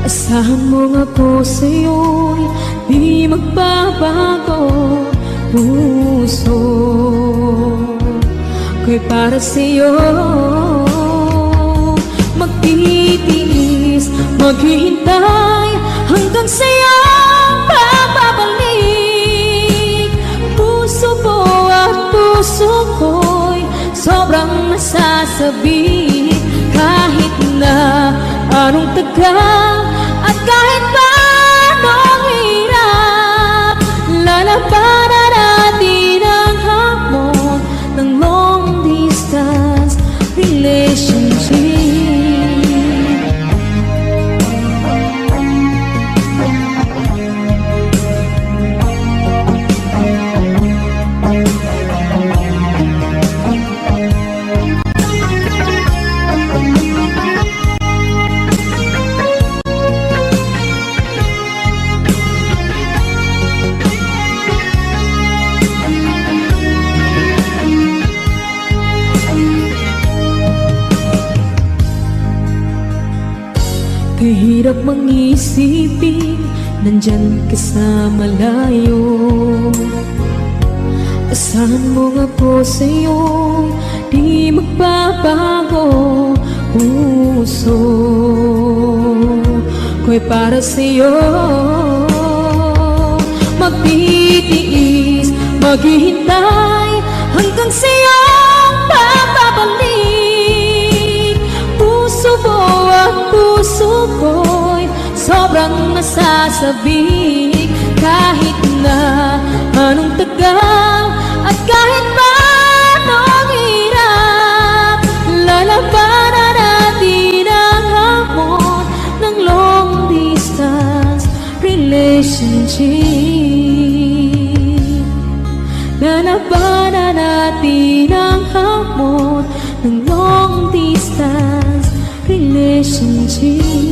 Asahan mo ako sa'yo'y di magbabago. Puso ko'y para sa'yo. Magtitiis, maghihintay hanggang sa'yo pagbabalik. Puso mo at puso ko'y sobrang nasasabik. Kahit na anong tagal at kahit pa anong hirap, lalabanan natin ang hamon ng long distance relationship. Kahirap mang isipin, nandyan ka sa malayo. Asahan mo ako sa'yo, di magbabago. Puso ko'y para sa'yo. Magtitiis, maghihintay hanggang sa'yo pagbabalik. Puso mo at puso ko'y sobrang nasasabik. Kahit na anong tagal at kahit pa anong hirap, lalabanan natin ang hamon ng long distance relationship. Lalabanan natin ang hamon ng long distance relationship.